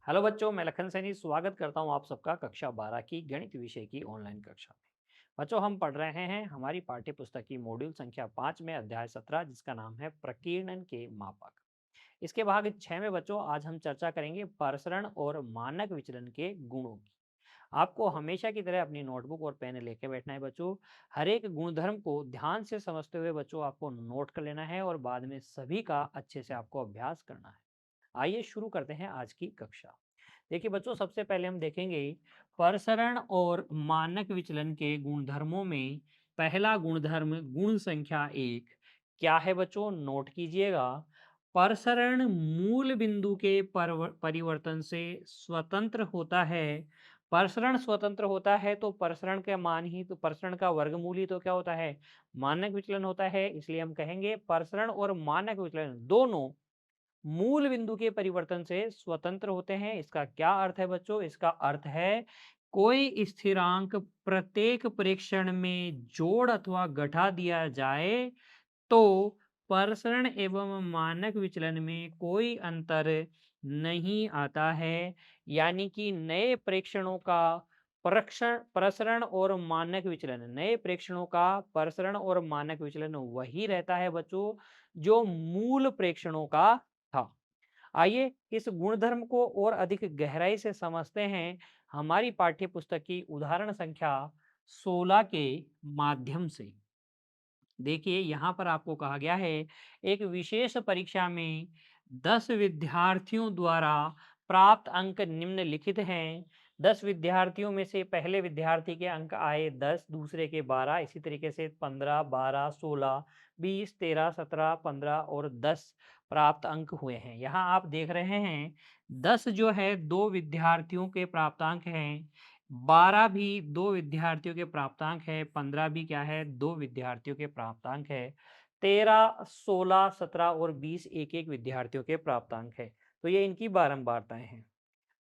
Hello बच्चों, मैं लखन सैनी स्वागत करता हूं आप सबका कक्षा 12 की गणित विषय की ऑनलाइन कक्षा में। बच्चों, हम पढ़ रहे हैं हमारी पाठ्य पुस्तक की मॉड्यूल संख्या 5 में अध्याय 17 जिसका नाम है प्रकीर्णन के मापक। इसके भाग 6 में बच्चों आज हम चर्चा करेंगे प्रसरण और मानक विचलन के गुणों की। आपको हमेशा की तरह अपनी नोटबुक और पेन लेके बैठना है बच्चों। हर एक गुणधर्म को ध्यान से समझते हुए बच्चों आपको नोट कर लेना है और बाद में सभी का अच्छे से आपको अभ्यास करना है। आइए शुरू करते हैं आज की कक्षा। देखिए बच्चों, सबसे पहले हम देखेंगे प्रसरण और मानक विचलन के गुणधर्मों में पहला गुणधर्म गुण संख्या 1 क्या है बच्चों, नोट कीजिएगा। प्रसरण मूल बिंदु के परिवर्तन से स्वतंत्र होता है। प्रसरण स्वतंत्र होता है तो प्रसरण का मान ही तो प्रसरण का वर्गमूल ही तो क्या होता है, मानक विचलन होता है। इसलिए हम कहेंगे प्रसरण और मानक विचलन दोनों मूल बिंदु के परिवर्तन से स्वतंत्र होते हैं। इसका क्या अर्थ है बच्चों? इसका अर्थ है कोई स्थिरांक प्रत्येक प्रेक्षण में जोड़ अथवा घटा दिया जाए तो प्रसरण एवं मानक विचलन में कोई अंतर नहीं आता है। यानी कि नए प्रेक्षणों का प्रसरण और मानक विचलन, नए प्रेक्षणों का प्रसरण और मानक विचलन वही रहता है बच्चों जो मूल प्रेक्षणों का था। आइए इस गुणधर्म को और अधिक गहराई से समझते हैं हमारी पाठ्य पुस्तक की उदाहरण संख्या 16 के माध्यम से। देखिए यहाँ पर आपको कहा गया है एक विशेष परीक्षा में 10 विद्यार्थियों द्वारा प्राप्त अंक निम्नलिखित हैं। 10 विद्यार्थियों में से पहले विद्यार्थी के अंक आए 10, दूसरे के 12, इसी तरीके से 15, 12, 16, 20, 13, 17, 15 और 10 प्राप्त अंक हुए हैं। यहाँ आप देख रहे हैं 10 जो है दो विद्यार्थियों के प्राप्तांक हैं, 12 भी 2 विद्यार्थियों के प्राप्तांक है, 15 भी क्या है 2 विद्यार्थियों के प्राप्तांक है, 13, 16, 17 और 20 एक-एक विद्यार्थियों के प्राप्तांक है। तो ये इनकी बारंबारताएँ हैं।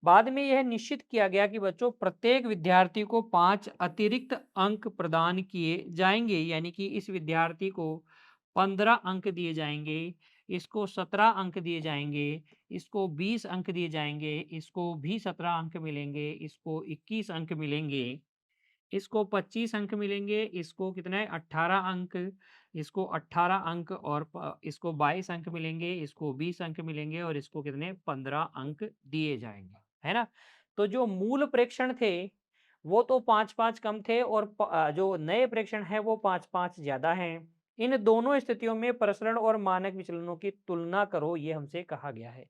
बाद में यह निश्चित किया गया कि बच्चों प्रत्येक विद्यार्थी को 5 अतिरिक्त अंक प्रदान किए जाएँगे, यानी कि इस विद्यार्थी को 15 अंक दिए जाएँगे, इसको 17 अंक दिए जाएँगे, इसको 20 अंक दिए जाएँगे, इसको भी 17 अंक मिलेंगे, इसको 21 अंक मिलेंगे, इसको 25 अंक मिलेंगे, इसको कितने 18 अंक, इसको 18 अंक और इसको 22 अंक मिलेंगे, इसको 20 अंक मिलेंगे और इसको कितने 15 अंक दिए जाएँगे, है ना? तो जो मूल प्रेक्षण थे, वो तो 5-5 कम थे और जो नए प्रेक्षण हैं वो 5-5 ज़्यादा हैं। इन दोनों स्थितियों में प्रसरण और मानक विचलनों की तुलना करो, ये हमसे कहा गया है।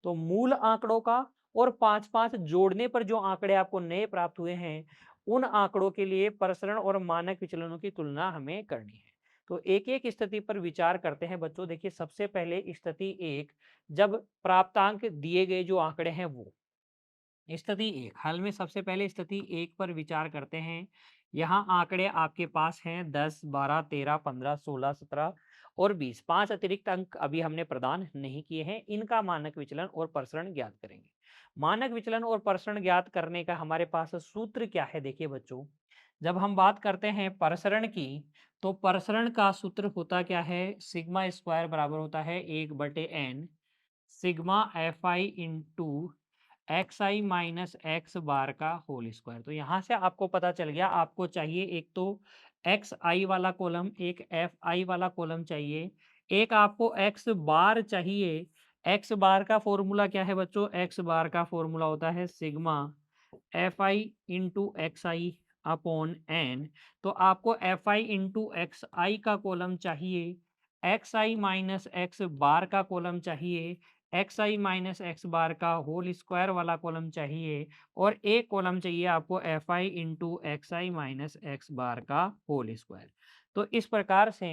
तो मूल आंकड़ों का और 5-5 जोड़ने पर जो आंकड़े आपको नए प्राप्त हुए हैं, उन आंकड़ों के लिए प्रसरण और मानक विचलनों की तुलना हमें करनी है। तो एक-एक स्थिति पर विचार करते हैं बच्चों। देखिए सबसे पहले स्थिति 1, जब प्राप्तांक दिए गए जो आंकड़े हैं वो। स्थिति 1, हल में सबसे पहले स्थिति 1 पर विचार करते हैं। यहाँ आंकड़े आपके पास हैं 10, 12, 13, 15, 16, 17 और 20। 5 अतिरिक्त अंक अभी हमने प्रदान नहीं किए हैं। इनका मानक विचलन और प्रसरण ज्ञात करेंगे। मानक विचलन और प्रसरण ज्ञात करने का हमारे पास सूत्र क्या है? देखिए बच्चों, जब हम बात करते हैं प्रसरण की, तो प्रसरण का सूत्र होता क्या है? सिग्मा स्क्वायर बराबर होता है 1/n sigma F I into x I minus x bar का होल स्क्वायर। तो यहाँ से आपको पता चल गया, आपको चाहिए एक तो एक्स आई वाला कॉलम, एक एफ आई वाला कॉलम चाहिए, एक आपको एक्स बार चाहिए। एक्स बार का फॉर्मूला क्या है बच्चों? एक्स बार का फॉर्मूला होता है sigma F I into x i upon n. तो आपको F I into x i का कॉलम चाहिए, एक्स आई माइनस एक्स बार का कॉलम चाहिए, एक्स आई माइनस एक्स बार का होल स्क्वायर वाला कॉलम चाहिए और एक कॉलम चाहिए आपको F I into x I minus x bar का होल स्क्वायर। तो इस प्रकार से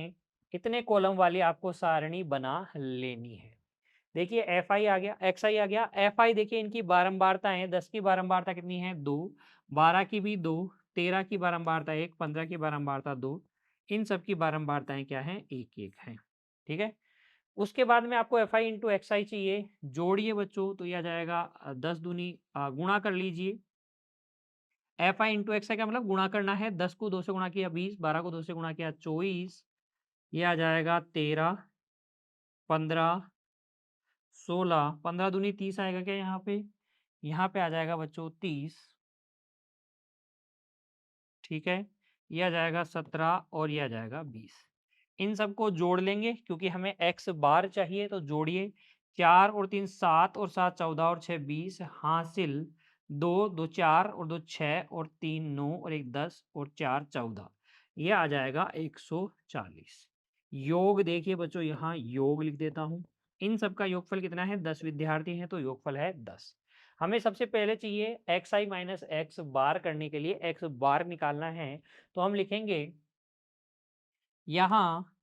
इतने कॉलम वाली आपको सारणी बना लेनी है। देखिए एफ आई आ गया, एक्स आई आ गया, एफ आई देखिए इनकी बारंबारता है, 10 की बारंबारता कितनी है 2, 12 की भी 2, 13 की बारंबारता 1, 15 की बारंबारता 2, इन सब की बारंबारताएं क्या है? 1-1 है। ठीक है। उसके बाद में आपको एफ आई इंटू एक्स आई चाहिए, जोड़िए बच्चों तो यह आ जाएगा 10 दूनी गुणा कर लीजिए। F I into x i का मतलब गुणा करना है, 10 को 2 से गुणा किया 20, 12 को 2 से गुणा किया 24, ये आ जाएगा 13, 15, 16, 15 दूनी 30 आएगा क्या यहाँ पे? यहाँ पे आ जाएगा बच्चों 30, ठीक है? ये आ जाएगा 17 और ये आ जाएगा 20। इन सबको जोड़ लेंगे क्योंकि हमें x बार चाहिए, तो जोड़िए। 4 और 3 7 और 7 14 और 6 20 हासिल 2 2 4 और 2 6 और 3 9 और 1 10 और 4 14। ये आ जाएगा 140। योग देखिए बच्चों, यहाँ योग लिख देता हूँ। इन सब का योगफल कितना है? 10 विद्यार्थी हैं तो योगफल है 10। हमें सबसे पहले चाहिए एक्स आई माइनस एक्स बार करने के लिए एक्स बार निकालना है, तो हम लिखेंगे यहाँ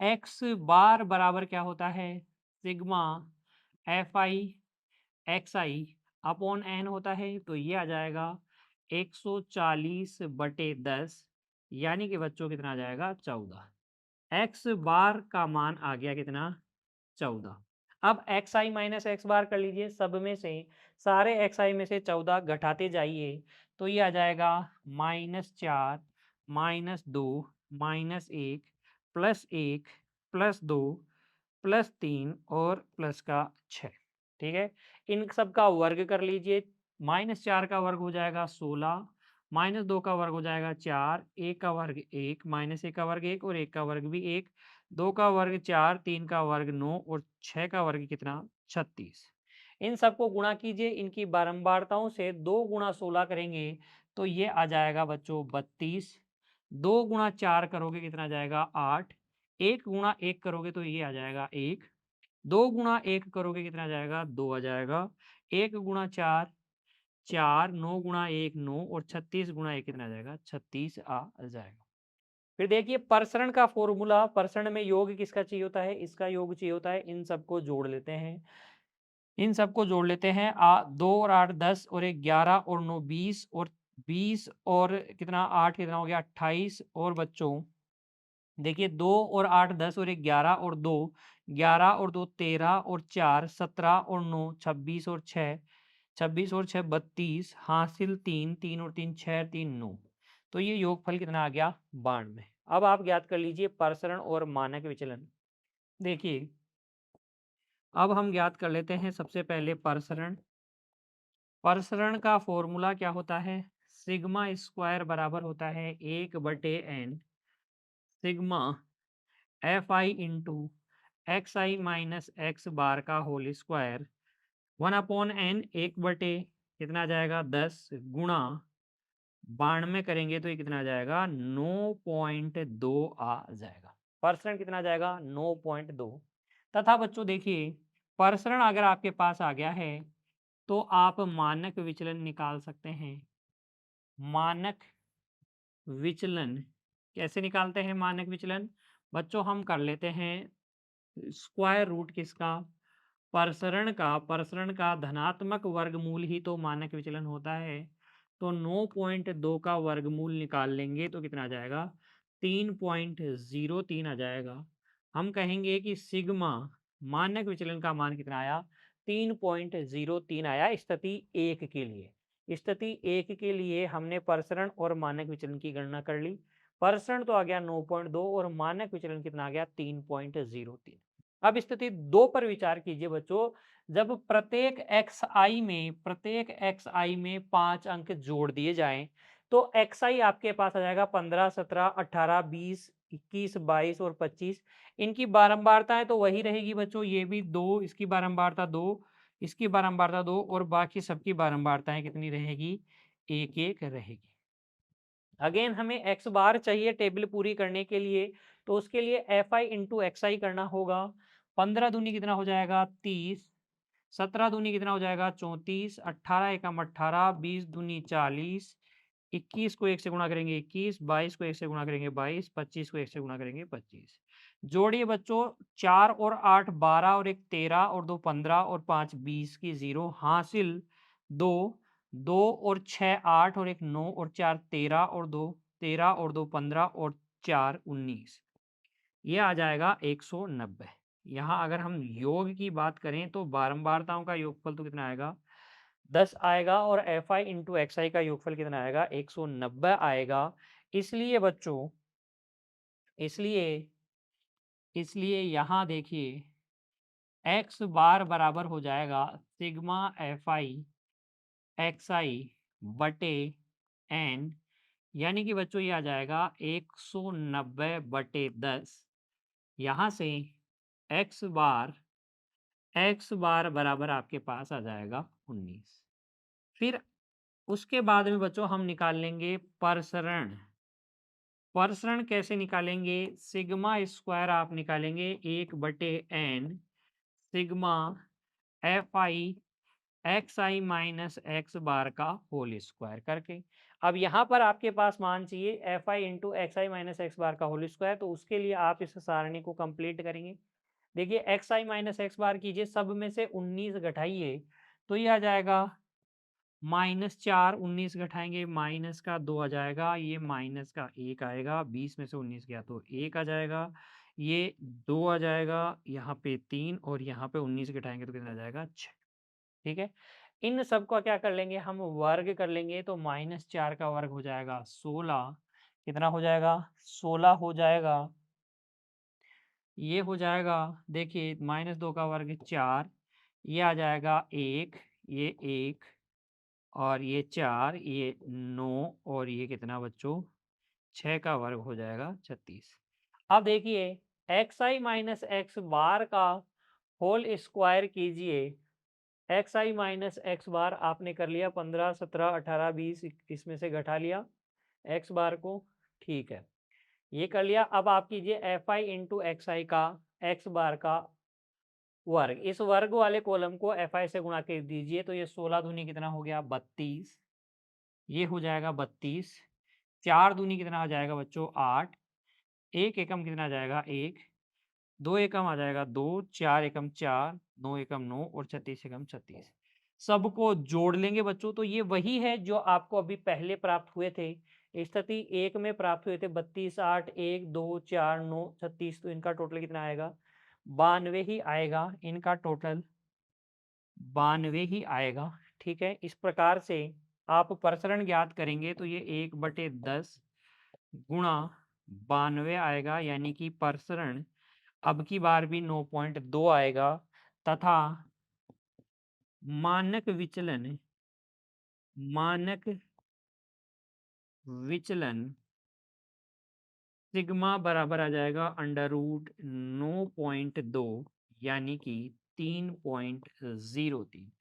एक्स बार बराबर क्या होता है? Sigma F I x i upon n होता है, तो ये आ जाएगा 140/10, यानी कि बच्चों कितना आ जाएगा? 14। एक्स बार का मान आ गया कितना? 14। अब एक्स आई माइनस एक्स बार कर लीजिए, सब में से सारे एक्स आई में से 14 घटाते जाइए, तो ये आ जाएगा -4 -2 -1 +1 +2 +3 और प्लस का 6। ठीक है, इन सब का वर्ग कर लीजिए। -4 का वर्ग हो जाएगा 16, -2 का वर्ग हो जाएगा 4, 1 का वर्ग 1, -1 का वर्ग 1 और 1 का वर्ग भी 1, 2 का वर्ग 4, 3 का वर्ग 9 और 6 का वर्ग कितना? 36। इन सबको गुणा कीजिए, इनकी बारंबारताओं से 2 गुणा 16 करेंगे तो ये आ जाएगा बच्चों 32। 2 गुणा 4 करोगे कितना जाएगा? 8। 1 गुणा 1 करोगे तो ये आ जाएगा 1। 2 गुणा 1 करोगे कितना जाएगा? 2 आ जाएगा। 1 गुणा 4 4, 9 गुणा 1 9 और 36 गुणा 1 कितना आ जाएगा? 36 आ जाएगा। फिर देखिए प्रसरण का फॉर्मूला, प्रसरण में योग किसका चाहिए होता है? इसका योग चाहिए होता है। इन सबको जोड़ लेते हैं, इन सबको जोड़ लेते हैं। 2 और 8 10 और 1 11 और 9 20 और 20 और कितना 8 कितना हो गया? 28 और बच्चों देखिए 2 और 8 10 और 1 11 और 2 11 और 2 13 और 4 17 और 9 26 और 6 26 और 6 32 हासिल 3 3 और 3 6 3 9। तो ये योगफल कितना आ गया? 92। अब आप ज्ञात कर लीजिए प्रसरण और मानक विचलन। देखिए अब हम ज्ञात कर लेते हैं सबसे पहले प्रसरण। प्रसरण का फॉर्मूला क्या होता है? सिग्मा स्क्वायर बराबर होता है 1/n sigma F I into x I minus x bar का होल स्क्वायर 1/n 1 कितना आ जाएगा? 10 गुणा 92 करेंगे तो ये कितना आ जाएगा? 9.2 आ जाएगा। प्रसरण कितना आ जाएगा? 9.2। तथा बच्चों देखिए प्रसरण अगर आपके पास आ गया है तो आप मानक विचलन निकाल सकते हैं। मानक विचलन कैसे निकालते हैं? मानक विचलन बच्चों हम कर लेते हैं स्क्वायर रूट किसका? प्रसरण का धनात्मक वर्गमूल ही तो मानक विचलन होता है। तो 9.2 का वर्गमूल निकाल लेंगे तो कितना आ जाएगा? 3.03 आ जाएगा। हम कहेंगे कि सिग्मा मानक विचलन का मान कितना आया? 3.03 आया स्थिति 1 के लिए। स्थिति 1 के लिए हमने प्रसरण और मानक विचलन की गणना कर ली। प्रसरण तो आ गया 9.2 और मानक विचलन कितना आ गया? 3.03। अब स्थिति 2 पर विचार कीजिए बच्चों। जब प्रत्येक एक्स आई में 5 अंक जोड़ दिए जाएं तो एक्स आई आपके पास आ जाएगा 15 17 18 20 21 22 और 25। इनकी बारंबारताएं तो वही रहेगी बच्चों, ये भी 2, इसकी बारंबारता 2, इसकी बारंबारता 2 और बाकी सबकी बारंबारताएं कितनी रहेगी? 1 1 रहेगी। अगेन हमें एक्स बार चाहिए टेबल पूरी करने के लिए, तो उसके लिए एफ आई इंटू एक्स आई करना होगा। 15 दूनी कितना हो जाएगा? 30, 17 दूनी कितना हो जाएगा? 34, 18 एकम 18, 20 दूनी 40, 21 को 1 से गुणा करेंगे 21, 22 को 1 से गुणा करेंगे 22, 25 को 1 से गुणा करेंगे 25। जोड़िए बच्चों 4 और 8 12 और 1 13 और 2 15 और 5 20 की 0 हासिल 2 2 और 6 8 और 1 9 और 4 13 और 2 13 और 2 15 और 4 19। ये आ जाएगा 190। यहाँ अगर हम योग की बात करें तो बारंबारताओं का योगफल तो कितना आएगा? 10 आएगा और F I into x i का योगफल कितना आएगा? 190 आएगा। इसलिए बच्चों इसलिए इसलिए यहाँ देखिए एक्स बार बराबर हो जाएगा सिग्मा एफ आई एक्स आई बटे एन, यानी कि बच्चों ये आ जाएगा 190/10। यहाँ से एक्स बार बराबर आपके पास आ जाएगा 19। फिर उसके बाद में बच्चों हम निकाल लेंगे प्रसरण। प्रसरण कैसे निकालेंगे? सिग्मा स्क्वायर आप निकालेंगे 1/n sigma F I x I minus x bar का होल स्क्वायर करके। अब यहाँ पर आपके पास मान चाहिए एफ आई इंटू एक्स आई माइनस एक्स बार का होल स्क्वायर, तो उसके लिए आप इस सारणी को कंप्लीट करेंगे। देखिए एक्स आई माइनस एक्स बार कीजिए, सब में से 19 घटाइए तो ये आ जाएगा -4। 19 घटाएंगे माइनस का 2 आ जाएगा, ये माइनस का 1 आएगा, 20 में से 19 गया तो 1 आ जाएगा, ये 2 आ जाएगा, यहाँ पे 3 और यहाँ पे 19 घटाएंगे तो कितना आ जाएगा 6। ठीक है, इन सब का क्या कर लेंगे हम, वर्ग कर लेंगे, तो -4 का वर्ग हो जाएगा 16। कितना हो जाएगा? 16 हो जाएगा। ये हो जाएगा, देखिए -2 का वर्ग 4, ये आ जाएगा 1, ये 1 और ये 4, ये 9 और ये कितना बच्चों 6 का वर्ग हो जाएगा 36। अब देखिए एक्स आई माइनस एक्स बार का होल स्क्वायर कीजिए। एक्स आई माइनस एक्स बार आपने कर लिया 15, 17, 18, 20, इसमें से घटा लिया एक्स बार को। ठीक है, ये कर लिया। अब आप कीजिए F I into x i का एक्स बार का वर्ग। इस वर्ग वाले कॉलम को एफ आई से गुणा कर दीजिए, तो ये 16 दूनी कितना हो गया 32, ये हो जाएगा 32। 4 दूनी कितना आ जाएगा बच्चों 8, 1 एकम कितना आ जाएगा 1, 2 एकम आ जाएगा 2, 4 एकम 4, 9 एकम 9 और 36 एकम 36। सबको जोड़ लेंगे बच्चों, तो ये वही है जो आपको अभी पहले प्राप्त हुए थे। स्थिति 1 में प्राप्त हुए थे 32, 8, 1, 2, 4, 9, 36, तो इनका टोटल कितना आएगा 92 ही आएगा। इनका टोटल 92 ही आएगा। ठीक है, इस प्रकार से आप प्रसरण ज्ञात करेंगे तो ये 1/10 गुणा 92 आएगा, यानी कि प्रसरण अब की बार भी 9.2 आएगा, तथा मानक विचलन सिग्मा बराबर आ जाएगा √9.2, यानी कि 3.03।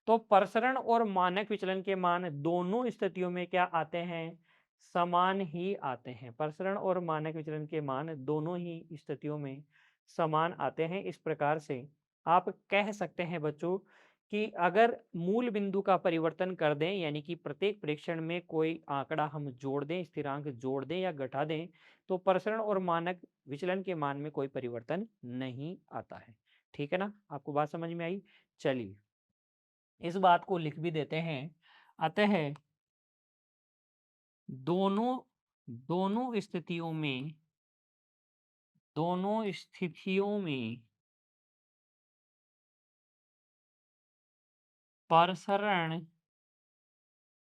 तो प्रसरण और मानक विचलन के मान दोनों स्थितियों में क्या आते हैं, समान ही आते हैं। प्रसरण और मानक विचलन के मान दोनों ही स्थितियों में समान आते हैं। इस प्रकार से आप कह सकते हैं बच्चों कि अगर मूल बिंदु का परिवर्तन कर दें, यानी कि प्रत्येक प्रेक्षण में कोई आंकड़ा हम जोड़ दें, स्थिरांक जोड़ दें या घटा दें, तो प्रसरण और मानक विचलन के मान में कोई परिवर्तन नहीं आता है। ठीक है ना, आपको बात समझ में आई? चलिए इस बात को लिख भी देते हैं। अतः दोनों दोनों स्थितियों में प्रसरण और मानक विचलन के मान में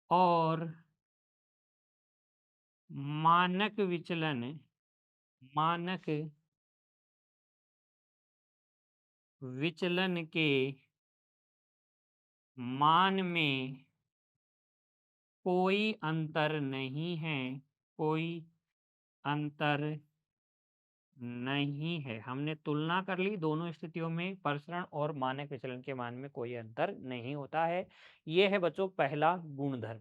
कोई अंतर नहीं है, कोई अंतर नहीं है। हमने तुलना कर ली, दोनों स्थितियों में प्रसरण और मानक विचलन के मान में कोई अंतर नहीं होता है। यह है बच्चों पहला गुणधर्म।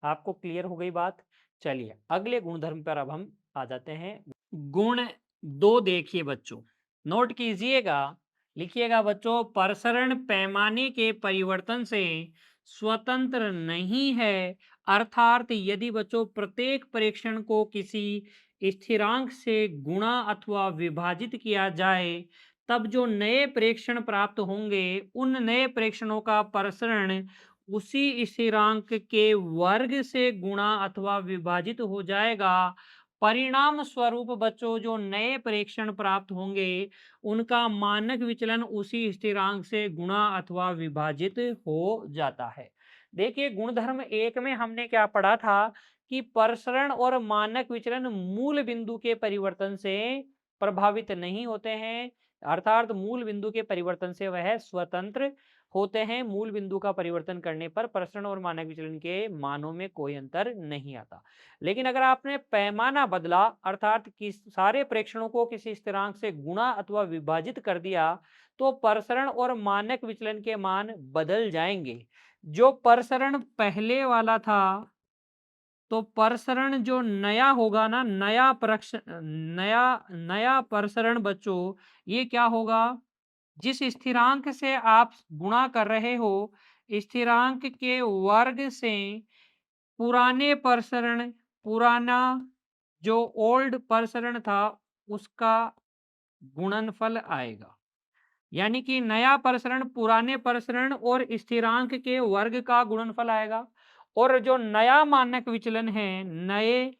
आपको क्लियर हो गई बात? चलिए अगले गुणधर्म पर अब हम आ जाते हैं। गुण 2 देखिए बच्चों, नोट कीजिएगा, लिखिएगा बच्चों, प्रसरण पैमाने के परिवर्तन से स्वतंत्र नहीं है। अर्थात यदि बच्चों प्रत्येक प्रेक्षण को किसी स्थिरांक से गुणा अथवा विभाजित किया जाए, तब जो नए प्रेक्षण प्राप्त होंगे उन नए प्रेक्षणों का प्रसरण उसी स्थिरांक के वर्ग से गुणा अथवा विभाजित हो जाएगा। परिणाम स्वरूप बच्चों जो नए प्रेक्षण प्राप्त होंगे उनका मानक विचलन उसी स्थिरांक से गुणा अथवा विभाजित हो जाता है। देखिए गुणधर्म 1 में हमने क्या पढ़ा था कि प्रसरण और मानक विचलन मूल बिंदु के परिवर्तन से प्रभावित नहीं होते हैं। अर्थात मूल बिंदु के परिवर्तन से वह स्वतंत्र होते हैं। मूल बिंदु का परिवर्तन करने पर प्रसरण और मानक विचलन के मानों में कोई अंतर नहीं आता। लेकिन अगर आपने पैमाना बदला, अर्थात किस सारे प्रेक्षणों को किसी स्थिरांक से गुणा अथवा विभाजित कर दिया, तो प्रसरण और मानक विचलन के मान बदल जाएंगे। जो प्रसरण पहले वाला था, तो प्रसरण जो नया होगा ना, नया नया प्रसरण बच्चों, ये क्या होगा? जिस स्थिरांक से आप गुणा कर रहे हो, स्थिरांक के वर्ग से पुराने प्रसरण, पुराना जो ओल्ड प्रसरण था, उसका गुणनफल आएगा। यानी कि नया प्रसरण पुराने प्रसरण और स्थिरांक के वर्ग का गुणनफल आएगा। और जो नया मानक विचलन है, नए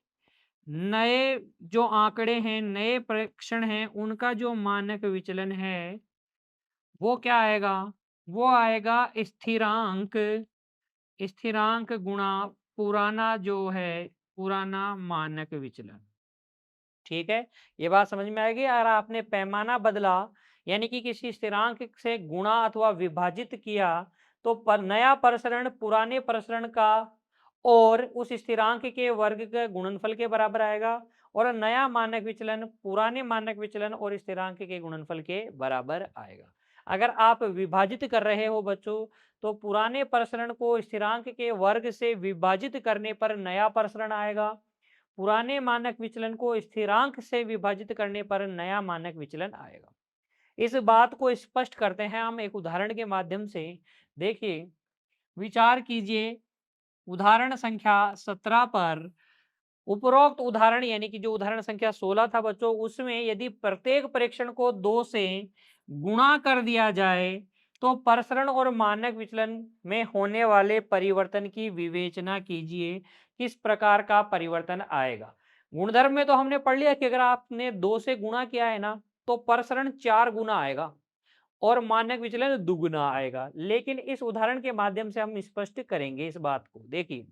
नए जो आंकड़े हैं, नए प्रेक्षण हैं, उनका जो मानक विचलन है, वो क्या आएगा? वो आएगा स्थिरांक, स्थिरांक गुणा पुराना जो है, पुराना मानक विचलन। ठीक है, ये बात समझ में आएगी। अगर आपने पैमाना बदला, यानी कि किसी स्थिरांक से गुणा अथवा विभाजित किया, तो नया प्रसरण पुराने प्रसरण का और उस स्थिरांक के वर्ग के गुणनफल के बराबर आएगा, और नया मानक विचलन पुराने मानक विचलन और स्थिरांक के गुणनफल के बराबर आएगा। अगर आप विभाजित कर रहे हो बच्चों, तो पुराने प्रसरण को स्थिरांक के वर्ग से विभाजित करने पर नया प्रसरण आएगा। पुराने मानक विचलन को स्थिरांक से विभाजित करने पर नया मानक विचलन आएगा। इस बात को स्पष्ट करते हैं हम एक उदाहरण के माध्यम से। देखिए, विचार कीजिए उदाहरण संख्या 17 पर। उपरोक्त उदाहरण यानी कि जो उदाहरण संख्या 16 था बच्चों, उसमें यदि प्रत्येक प्रेक्षण को 2 से गुणा कर दिया जाए, तो प्रसरण और मानक विचलन में होने वाले परिवर्तन की विवेचना कीजिए। किस प्रकार का परिवर्तन आएगा? गुणधर्म में तो हमने पढ़ लिया कि अगर आपने 2 से गुणा किया है ना, तो प्रसरण 4 गुना आएगा और मानक विचलन दुगुना आएगा। लेकिन इस उदाहरण के माध्यम से हम स्पष्ट करेंगे इस बात को। देखिए,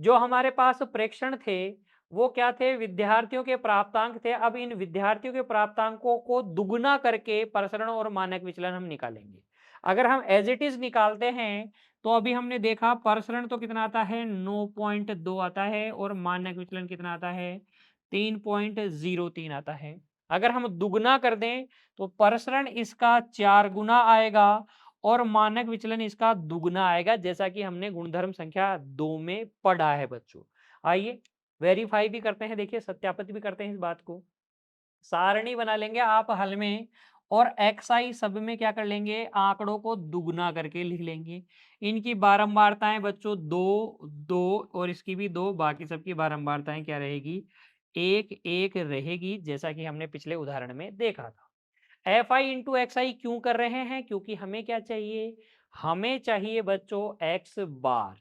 जो हमारे पास प्रेक्षण थे, वो क्या थे? विद्यार्थियों के प्राप्तांक थे। अब इन विद्यार्थियों के प्राप्तांकों को दुगुना करके प्रसरण और मानक विचलन हम निकालेंगे। अगर हम एज इट इज निकालते हैं, तो अभी हमने देखा प्रसरण तो कितना आता है? 9.2 आता है, और मानक विचलन कितना आता है? 3.03 आता है। अगर हम दुगुना कर दें, तो प्रसरण इसका 4 गुना आएगा और मानक विचलन इसका दुगना आएगा, जैसा कि हमने गुणधर्म संख्या 2 में पढ़ा है बच्चों। आइए वेरीफाई भी करते हैं, देखिए सत्यापित भी करते हैं इस बात को। सारणी बना लेंगे आप हल में, और xi सब में क्या कर लेंगे? आंकड़ों को दुगना करके लिख लेंगे। इनकी बारंबारताएं बच्चों 2, 2 और इसकी भी 2, बाकी सबकी बारंबारताएं क्या रहेगी? 1, 1 रहेगी, जैसा कि हमने पिछले उदाहरण में देखा था। fi इंटू एक्स आई क्यों कर रहे हैं? क्योंकि हमें क्या चाहिए? हमें चाहिए बच्चों x बार।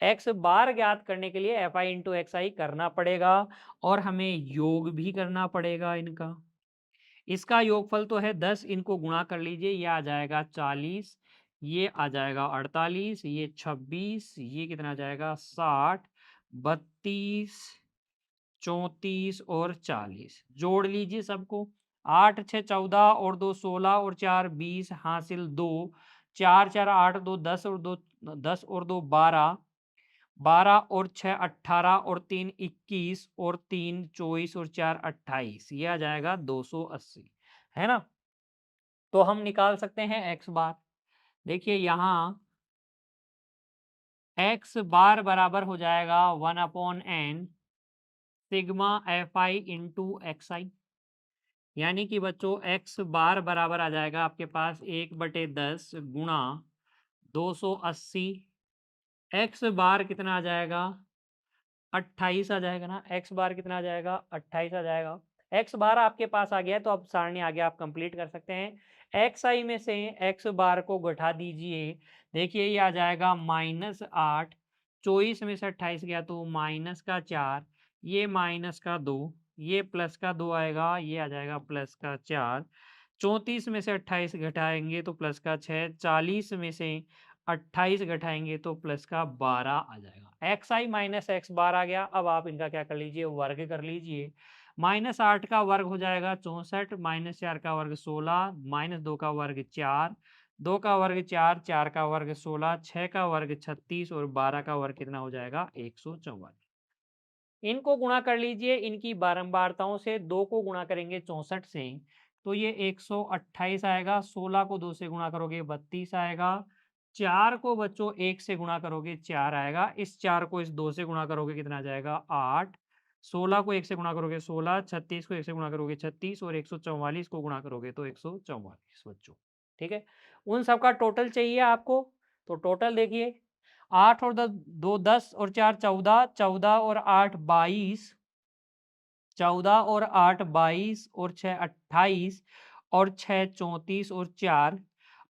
x बार ज्ञात करने के लिए fi इंटू एक्स आई करना पड़ेगा, और हमें योग भी करना पड़ेगा इनका। इसका योगफल तो है 10, इनको गुणा कर लीजिए, ये आ जाएगा 40, ये आ जाएगा 48, ये 26, ये कितना आ जाएगा? 60, 32, 34 और 40। जोड़ लीजिए सबको। 8 6 14 और 2 16 और 4 20 हासिल 2, 4 4 8 2 10 और 2 10 और 2 12, 12 और 6 18 और 3 21 और 3 24 और 4 28, ये आ जाएगा 280, है ना? तो हम निकाल सकते हैं x बार। देखिए यहाँ x बार बराबर हो जाएगा 1/n sigma fi into x i. यानी कि बच्चों x बार बराबर आ जाएगा आपके पास 1/10 गुणा 280। x बार कितना आ जाएगा? 28 आ जाएगा ना। x बार कितना आ जाएगा? 28 आ जाएगा। x बार आपके पास आ गया, तो अब सारणी आगे आप कंप्लीट कर सकते हैं। x आई में से x बार को घटा दीजिए। देखिए ये आ जाएगा -8, 24 में से 28 गया तो माइनस का 4, ये माइनस का 2, ये प्लस का 2 आएगा, ये आ जाएगा प्लस का 4। 34 में से 28 घटाएंगे तो प्लस का 6, 40 में से 28 घटाएंगे तो प्लस का 12 आ जाएगा। एक्स आई माइनस एक्स बार आ गया। अब आप इनका क्या कर लीजिए? वर्ग कर लीजिए। -8 का वर्ग हो जाएगा 64, -4 का वर्ग 16, -2 का वर्ग 4, 2 का वर्ग 4, 4 का वर्ग 16, 6 का वर्ग 36 और 12 का वर्ग कितना हो जाएगा 144। इनको गुणा कर लीजिए इनकी बारंबारताओं से। 2 को गुणा करेंगे 64 से तो ये 128 आएगा। 16 को 2 से गुणा करोगे 32 आएगा। 4 को बच्चों 1 से गुणा करोगे 4 आएगा। इस 4 को इस 2 से गुणा करोगे कितना आ जाएगा 8। 16 को 1 से गुणा करोगे 16, 36 को 1 से गुणा करोगे 36 और 144 को गुणा करोगे तो 144 बच्चों। ठीक है, उन सबका टोटल चाहिए आपको। तो टोटल देखिए 8 और 2 10 और 4 14, 14 और 8 22, 14 और 8 22 और 6 28 और 6 34 और 4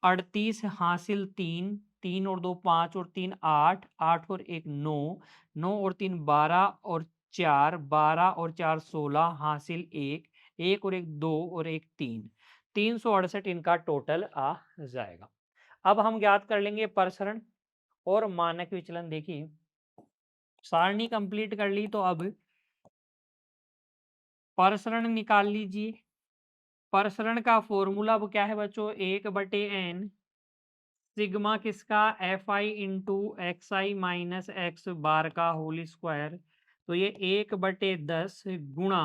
38 हासिल 3, 3 और 2 5 और 3 8, 8 और 1 9, 9 और 3 12 और 4 12 और 4 16 हासिल 1, 1 और 1 2 और 1 3, 368 इनका टोटल आ जाएगा। अब हम ज्ञात कर लेंगे प्रसरण और मानक विचलन। देखिए सारणी कंप्लीट कर ली तो अब प्रसरण निकाल लीजिए। प्रसरण का फॉर्मूला अब क्या है बच्चों 1/n सिग्मा किसका fi इंटू एक्स आई माइनस एक्स बार का होल स्क्वायर। तो ये 1/10 गुणा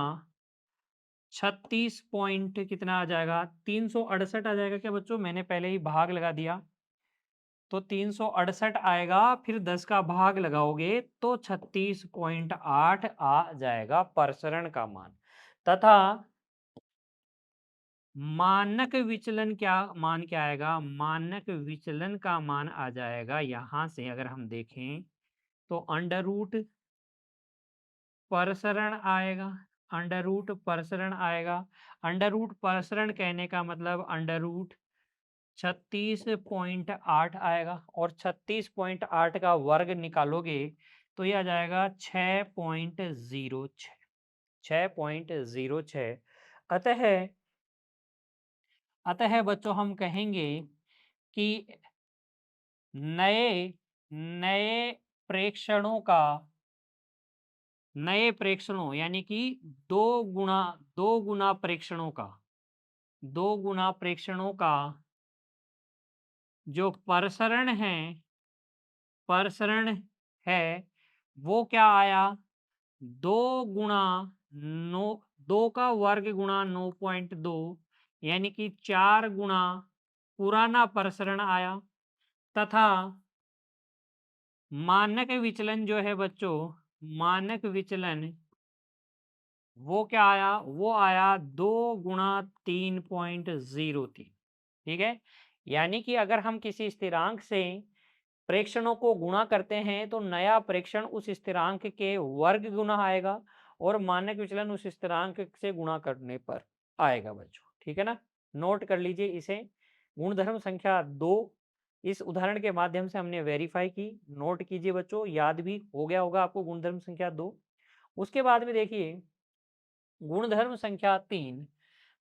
36 पॉइंट कितना आ जाएगा 368 आ जाएगा क्या बच्चों। मैंने पहले ही भाग लगा दिया तो 368 आएगा, फिर 10 का भाग लगाओगे तो 36.8 आ जाएगा प्रसरण का मान। तथा मानक विचलन क्या आएगा, मानक विचलन का मान आ जाएगा यहां से अगर हम देखें तो अंडर रूट प्रसरण आएगा। अंडर रूट प्रसरण आएगा। अंडर रूट प्रसरण कहने का मतलब अंडर रूट 36.8 आएगा और 36.8 का वर्ग निकालोगे तो यह आ जाएगा 6.06। 6.06 अतः अतः बच्चों हम कहेंगे कि नए नए प्रेक्षणों का नए प्रेक्षणों यानी कि दो गुना प्रेक्षणों का दो गुना प्रेक्षणों का जो प्रसरण है वो क्या आया 2 गुणा 9, 2 का वर्ग गुणा 9.2 यानी कि 4 गुणा पुराना प्रसरण आया। तथा मानक विचलन जो है बच्चों, मानक विचलन वो क्या आया, वो आया 2 गुणा 3.03। ठीक है, यानी कि अगर हम किसी स्थिरांक से प्रेक्षणों को गुणा करते हैं तो नया प्रेक्षण उस स्थिरांक के वर्ग गुना आएगा और मानक विचलन उस स्थिरांक से गुणा करने पर आएगा बच्चों। ठीक है ना, नोट कर लीजिए इसे। गुणधर्म संख्या 2 इस उदाहरण के माध्यम से हमने वेरीफाई की। नोट कीजिए बच्चों, याद भी हो गया होगा आपको गुणधर्म संख्या 2। उसके बाद में देखिए गुणधर्म संख्या 3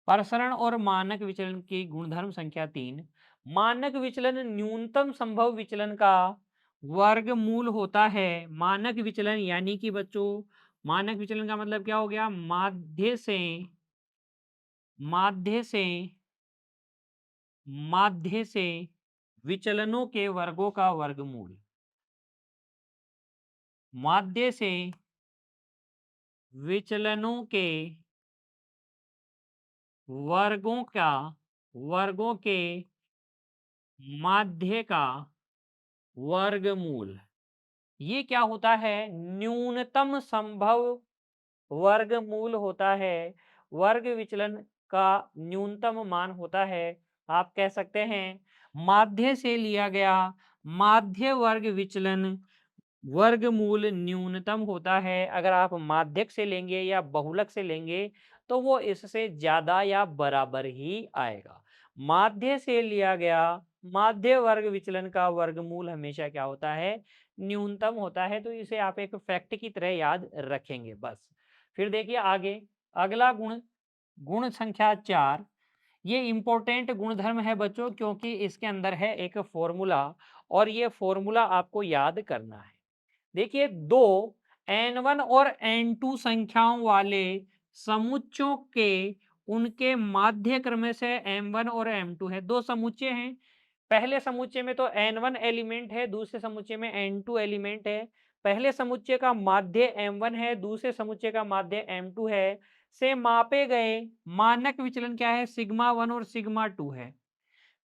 प्रसरण और मानक विचलन की गुणधर्म संख्या 3। मानक विचलन न्यूनतम संभव विचलन का वर्गमूल होता है। मानक विचलन यानी कि बच्चों मानक विचलन का मतलब क्या हो गया, माध्य से माध्य से विचलनों के वर्गों का वर्गमूल। माध्य से विचलनों के वर्गों के माध्य का वर्गमूल। ये क्या होता है, न्यूनतम संभव वर्गमूल होता है। वर्ग विचलन का न्यूनतम मान होता है। आप कह सकते हैं माध्य से लिया गया माध्य वर्ग विचलन वर्गमूल न्यूनतम होता है। अगर आप माध्यक से लेंगे या बहुलक से लेंगे तो वो इससे ज्यादा या बराबर ही आएगा। माध्य से लिया गया माध्य वर्ग विचलन का वर्गमूल हमेशा क्या होता है, न्यूनतम होता है। तो इसे आप एक फैक्ट की तरह याद रखेंगे बस। फिर देखिए आगे अगला गुण, गुण संख्या 4। ये इंपॉर्टेंट गुणधर्म है बच्चों क्योंकि इसके अंदर है एक फॉर्मूला और ये फॉर्मूला आपको याद करना है। देखिए दो n1 और n2 संख्याओं वाले समुच्चयों के उनके माध्य क्रम से m1 और m2 है। दो समुच्चय हैं, पहले समुच्चय में तो n1 एलिमेंट है, दूसरे समुच्चय में n2 एलिमेंट है। पहले समुच्चय का माध्य m1 है, दूसरे समुच्चय का माध्य m2 है। से मापे गए मानक विचलन क्या है? सिग्मा 1 और सिग्मा 2 है।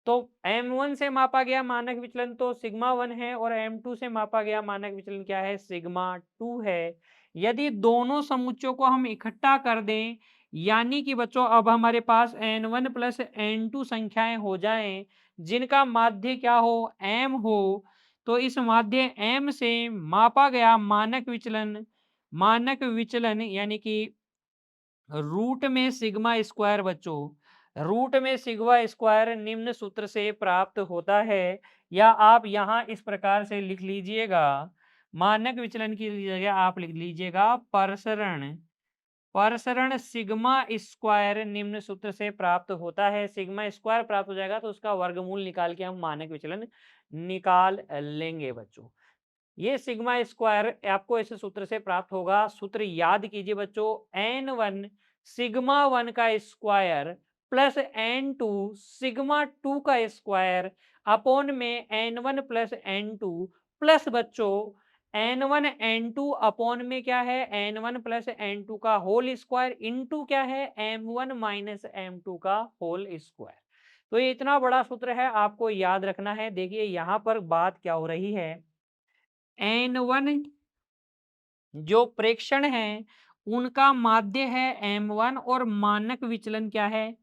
तो m1 से मापा गया मानक विचलन तो सिग्मा 1 है और m2 से मापा गया मानक विचलन क्या है? सिग्मा 2 है। यदि दोनों समुच्चयों को हम इकट्ठा कर दें, यानी कि बच्चों अब हमारे पास n1 प्लस n2 संख्याएं हो जाएं जिनका माध्य क्या हो? m हो, तो इस माध्य m से मापा गया मानक विचलन यानी कि रूट में सिग्मा स्क्वायर बच्चों, रूट में सिग्मा स्क्वायर निम्न सूत्र से प्राप्त होता है, या आप यहां इस प्रकार से लिख लीजिएगा, मानक विचलन की जगह आप लिख लीजिएगा परसरण परसरण सिग्मा स्क्वायर निम्न सूत्र से प्राप्त होता है। सिग्मा स्क्वायर प्राप्त हो जाएगा तो उसका वर्गमूल निकाल के हम मानक विचलन निकाल लेंगे बच्चों। ये सिग्मा स्क्वायर आपको इस सूत्र से प्राप्त होगा। सूत्र याद कीजिए बच्चों, n1 सिग्मा 1 का स्क्वायर प्लस n2 सिग्मा 2 का स्क्वायर अपॉन में n1 प्लस n2 प्लस बच्चों n1 n2 अपॉन में क्या है? n1 प्लस n2 का होल स्क्वायर इंटू क्या है? m1 माइनस m2 का होल स्क्वायर। तो ये इतना बड़ा सूत्र है, आपको याद रखना है। देखिए यहाँ पर बात क्या हो रही है, n1 जो प्रेक्षण है उनका माध्य है m1 और मानक विचलन क्या है?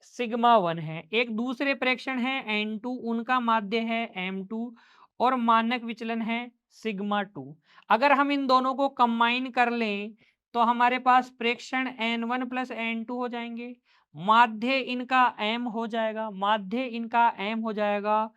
सिग्मा 1 है। एक दूसरे प्रेक्षण है n2, उनका माध्य है m2 और मानक विचलन है सिग्मा 2। अगर हम इन दोनों को कंबाइन कर लें तो हमारे पास प्रेक्षण n1 प्लस n2 हो जाएंगे, माध्य इनका m हो जाएगा, माध्य इनका m हो जाएगा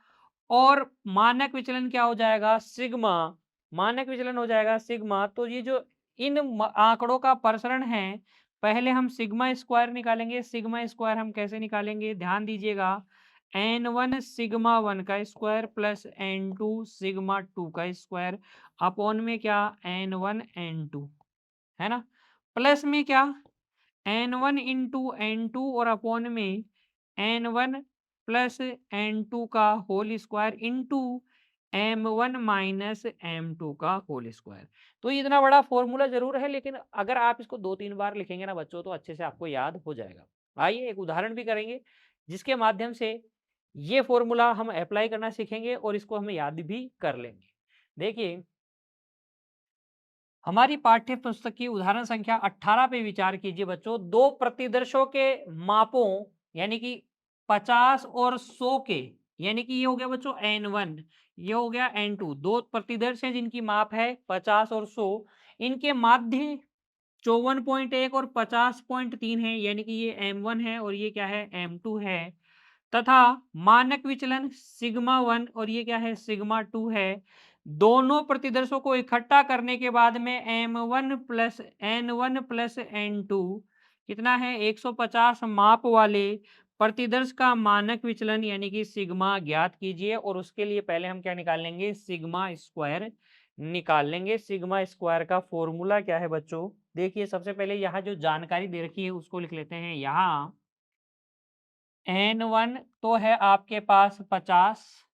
और मानक विचलन क्या हो जाएगा? सिग्मा। मानक विचलन हो जाएगा सिग्मा। तो ये जो इन आंकड़ों का प्रसरण है, पहले हम सिग्मा स्क्वायर निकालेंगे। सिग्मा स्क्वायर हम कैसे निकालेंगे? ध्यान दीजिएगा, n1 सिग्मा 1 का स्क्वायर प्लस n2 सिग्मा 2 का स्क्वायर अपॉन में क्या? n1 n2 है ना, प्लस में क्या? n1 इंटू n2 और अपॉन में n1 प्लस n2 का whole square into m1 minus m2 का होल स्क्वायर। तो ये इतना बड़ा फॉर्मूला जरूर है, लेकिन अगर आप इसको 2-3 बार लिखेंगे ना बच्चों तो अच्छे से आपको याद हो जाएगा। आइए एक उदाहरण भी करेंगे जिसके माध्यम से ये फॉर्मूला हम अप्लाई करना सीखेंगे और इसको हम याद भी कर लेंगे। देखिए हमारी पाठ्य पुस्तक की उदाहरण संख्या 18 पे विचार कीजिए बच्चों। दो प्रतिदर्शों के मापों यानी कि 50 और 100 के, यानी कि ये हो गया बच्चों n1, ये हो गया n2। दो प्रतिदर्श हैं जिनकी माप है 50 और 100, इनके माध्य 54.1 और 50.3 है, यानी कि ये m1 है और ये क्या है? m2 है। तथा मानक विचलन सिग्मा 1 और ये क्या है? सिग्मा 2 है। दोनों प्रतिदर्शों को इकट्ठा करने के बाद में m1 plus n1 plus n2 कितना है? 150 माप वाले प्रतिदर्श का मानक विचलन यानी कि सिग्मा ज्ञात कीजिए। और उसके लिए पहले हम क्या निकाल लेंगे? सिग्मा स्क्वायर निकाल लेंगे। सिग्मा स्क्वायर का फॉर्मूला क्या है बच्चों? देखिए सबसे पहले यहाँ जो जानकारी दे रखी है उसको लिख लेते हैं। यहाँ n1 तो है आपके पास 50,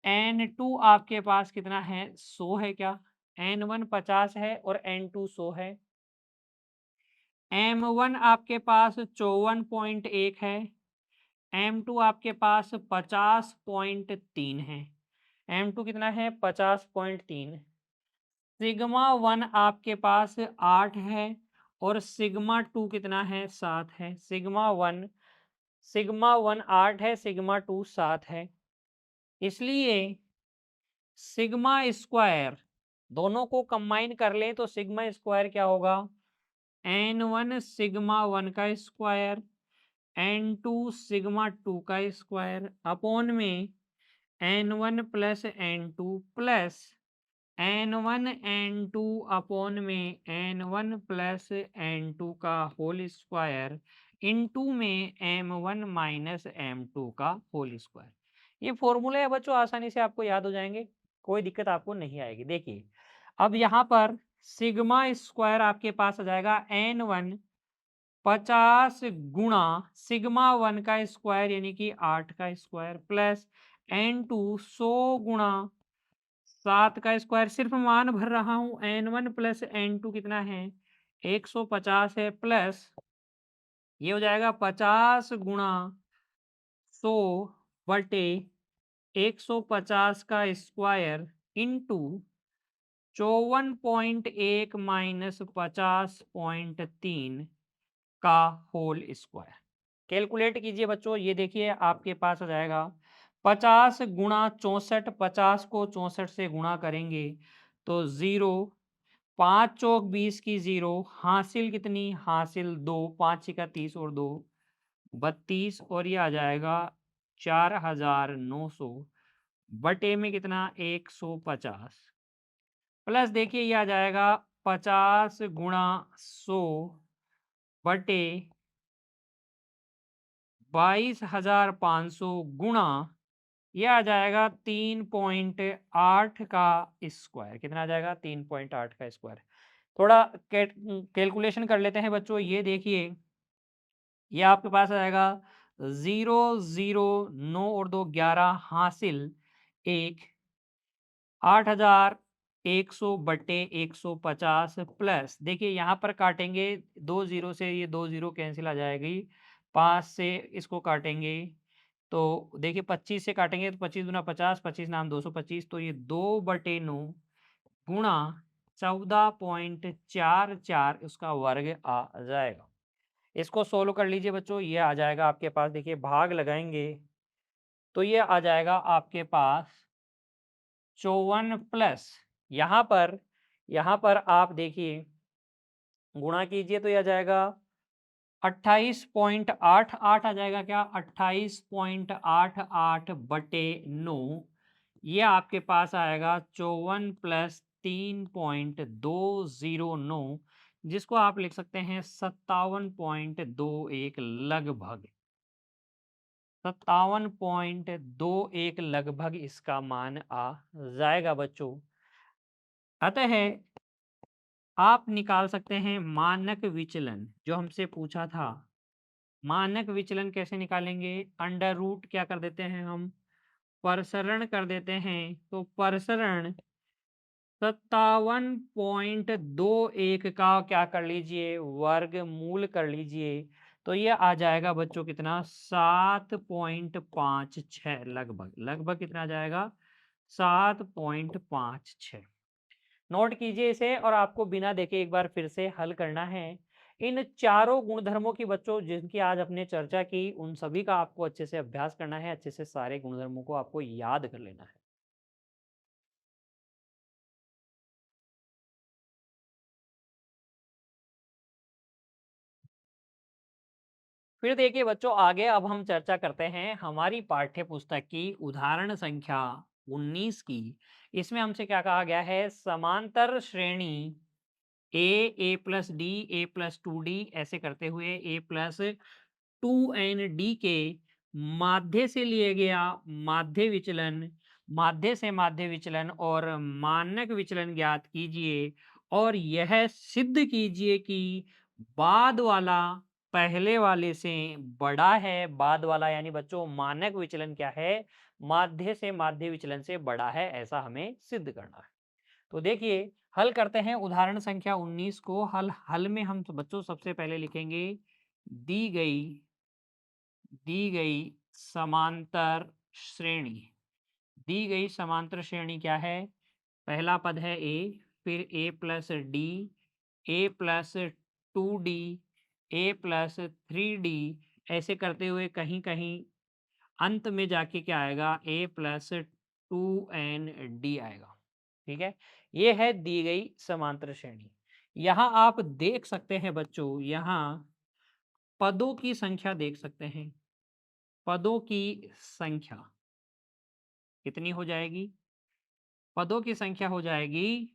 n2 आपके पास कितना है? 100 है क्या? n1 50 है और n2 100 है। m1 आपके पास 54.1 है, m2 आपके पास 50.3 है। m2 कितना है? 50.3। सिग्मा 1 आपके पास 8 है और सिग्मा 2 कितना है? 7 है। सिग्मा 1 8 है, सिग्मा 2 7 है। इसलिए सिग्मा स्क्वायर दोनों को कंबाइन कर लें तो सिग्मा स्क्वायर क्या होगा? n1 सिग्मा 1 का स्क्वायर n2 सिग्मा 2 का स्क्वायर अपॉन में n1 plus n2 plus n1 n2 upon में n1 प्लस n2 का होल स्क्वायर इंटू में m1 माइनस m2 का होल स्क्वायर। ये फॉर्मूला है बच्चों, आसानी से आपको याद हो जाएंगे, कोई दिक्कत आपको नहीं आएगी। देखिए अब यहाँ पर सिग्मा स्क्वायर आपके पास आ जाएगा n1 50 गुणा सिग्मा 1 का स्क्वायर यानी कि 8 का स्क्वायर प्लस n2 100 गुणा 7 का स्क्वायर। सिर्फ मान भर रहा हूं, n1 प्लस n2 कितना है 150 है, प्लस ये हो जाएगा 50 गुणा 100 बटे 150 का स्क्वायर इंटू 54.1 माइनस 50.3 का होल स्क्वायर। कैलकुलेट कीजिए बच्चों, ये देखिए आपके पास आ जाएगा 50 गुणा 64, 50 को 64 से गुणा करेंगे तो 0, 5 चौक 20 की 0, हासिल कितनी, हासिल 2, 5 का 30 और 2 32, और ये आ जाएगा 4900 बटे में कितना 150, प्लस देखिए ये आ जाएगा 50 गुणा 100 बटे 22,500 गुणा ये आ जाएगा 3.8 का स्क्वायर। कितना आ जाएगा 3.8 का स्क्वायर। थोड़ा कैलकुलेशन कर लेते हैं बच्चों। ये देखिए ये आपके पास आ जाएगा 0 0 9 और 2 11 हासिल 1 8100 बटे 150 प्लस देखिए यहाँ पर काटेंगे 2 जीरो से, ये 2 जीरो कैंसिल आ जाएगी, 5 से इसको काटेंगे तो देखिए 25 से काटेंगे तो 25 दूना 50, 25 नाम 225, तो ये 2/9 गुणा 14.44 उसका वर्ग आ जाएगा। इसको सोल्व कर लीजिए बच्चों, ये आ जाएगा आपके पास, देखिए भाग लगाएंगे तो ये आ जाएगा आपके पास 54 प्लस यहाँ पर आप देखिए गुणा कीजिए तो ये आ जाएगा 28.88 आ जाएगा, क्या 28.88 बटे 9, ये आपके पास आएगा 54 प्लस 3.209, जिसको आप लिख सकते हैं 57.21 लगभग, 57.21 लगभग इसका मान आ जाएगा बच्चों। अतः आप निकाल सकते हैं मानक विचलन, जो हमसे पूछा था। मानक विचलन कैसे निकालेंगे, अंडर रूट क्या कर देते हैं हम, प्रसरण कर देते हैं, तो प्रसरण 57.21 का क्या कर लीजिए वर्गमूल कर लीजिए, तो ये आ जाएगा बच्चों कितना 7.56 लगभग, लगभग कितना आ जाएगा 7.56। नोट कीजिए इसे और आपको बिना देखे एक बार फिर से हल करना है। इन चारों गुणधर्मों की बच्चों जिनकी आज अपने चर्चा की, उन सभी का आपको अच्छे से अभ्यास करना है, अच्छे से सारे गुणधर्मों को आपको याद कर लेना है। फिर देखिए बच्चों आगे अब हम चर्चा करते हैं हमारी पाठ्य पुस्तक की उदाहरण संख्या 19 की। इसमें हमसे क्या कहा गया है, समांतर श्रेणी ए प्लस डी, ए प्लस 2d ऐसे करते हुए ए प्लस 2n d के माध्य से लिए गया माध्य विचलन, माध्य से माध्य विचलन और मानक विचलन ज्ञात कीजिए और यह सिद्ध कीजिए कि बाद वाला पहले वाले से बड़ा है। बाद वाला यानी बच्चों मानक विचलन क्या है, माध्य से माध्य विचलन से बड़ा है, ऐसा हमें सिद्ध करना है। तो देखिए हल करते हैं उदाहरण संख्या 19 को। हल में हम तो बच्चों सबसे पहले लिखेंगे दी गई समांतर श्रेणी। दी गई समांतर श्रेणी क्या है, पहला पद है ए, फिर ए प्लस डी, ए प्लस 2d, ए प्लस 3d, ऐसे करते हुए कहीं कहीं अंत में जाके क्या आएगा ए प्लस 2n d आएगा। ठीक है, ये है दी गई समांतर श्रेणी। यहाँ आप देख सकते हैं बच्चों, यहाँ पदों की संख्या देख सकते हैं। पदों की संख्या कितनी हो जाएगी, पदों की संख्या हो जाएगी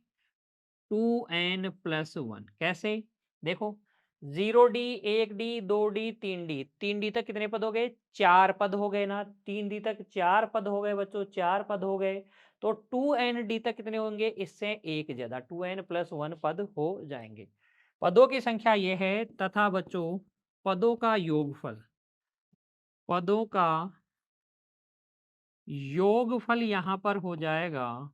2n+1। कैसे, देखो 0d, 1d, 2d, 3d, 3d तक कितने पद हो गए, 4 पद हो गए ना, 3d तक 4 पद हो गए बच्चों, 4 पद हो गए। तो 2n d तक कितने होंगे? इससे एक ज्यादा 2n+1 पद हो जाएंगे। पदों की संख्या ये है तथा बच्चों पदों का योगफल, पदों का योगफल यहाँ पर हो जाएगा,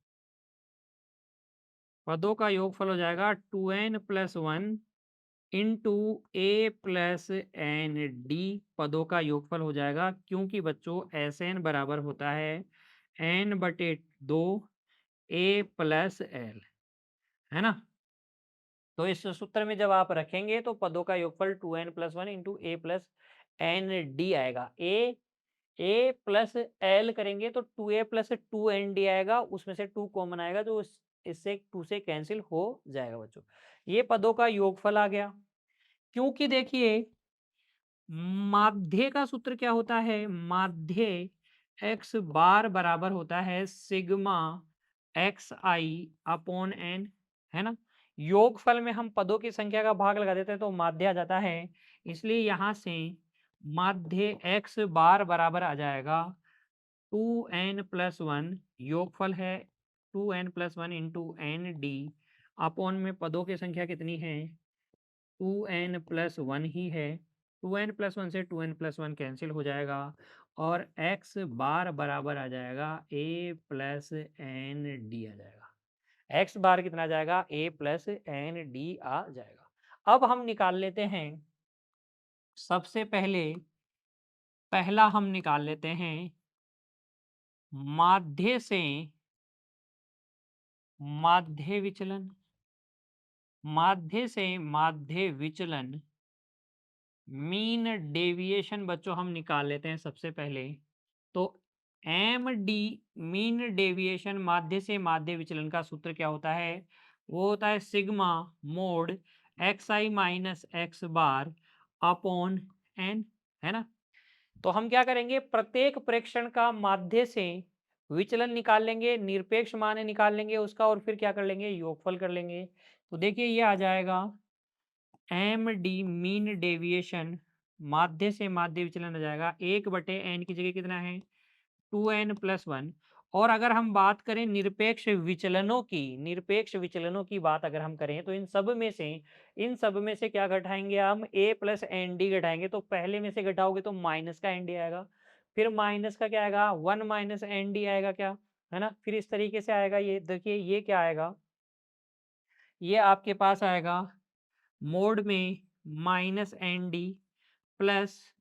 पदों का योगफल हो जाएगा 2n+1 इंटू a+n d। पदों का योगफल हो जाएगा क्योंकि बच्चों Sn बराबर होता है n/2 a+l, है ना। तो इस सूत्र में जब आप रखेंगे तो पदों का योगफल 2n+1 इंटू a+n_d आएगा। a+l करेंगे तो 2a+2n_d आएगा, उसमें से 2 कॉमन आएगा जो इससे 2 से कैंसिल हो जाएगा बच्चों। ये पदों का योगफल आ गया। क्योंकि देखिए माध्य का सूत्र क्या होता है? माध्य x बार बराबर होता है सिग्मा xi/n, है ना। योगफल में हम पदों की संख्या का भाग लगा देते हैं तो माध्य आ जाता है, इसलिए यहां से माध्य x बार बराबर आ जाएगा 2n+1, योगफल है 2n+1 into N D, upon में पदों की संख्या कितनी है? 2n+1 ही है। 2n+1 से 2n+1 कैंसिल हो जाएगा और x बार बराबर आ जाएगा a+n_d आ जाएगा। x बार कितना आ जाएगा? a+n_d आ जाएगा। अब हम निकाल लेते हैं, सबसे पहले पहला हम निकाल लेते हैं माध्य से माध्य विचलन, माध्य से माध्य विचलन मीन डेविएशन बच्चों हम निकाल लेते हैं सबसे पहले। तो एम डी मीन डेविएशन माध्य से माध्य विचलन का सूत्र क्या होता है? वो होता है sigma mode xi-x bar upon n, है ना। तो हम क्या करेंगे? प्रत्येक प्रेक्षण का माध्य से विचलन निकाल लेंगे, निरपेक्ष मान निकाल लेंगे उसका और फिर क्या कर लेंगे? योगफल कर लेंगे। तो देखिए ये आ जाएगा एम डी मीन डेविएशन माध्य से माध्य विचलन आ जाएगा 1/n की जगह कितना है? 2n+1। और अगर हम बात करें निरपेक्ष विचलनों की, निरपेक्ष विचलनों की बात अगर हम करें तो इन सब में से क्या घटाएंगे हम? a+n_d घटाएंगे। तो पहले में से घटाओगे तो माइनस का n_d आएगा, फिर माइनस का क्या आएगा? 1 - n_d आएगा क्या, है ना। फिर इस तरीके से आएगा। ये देखिए ये क्या आएगा? ये आपके पास आएगा मोड में -n_d plus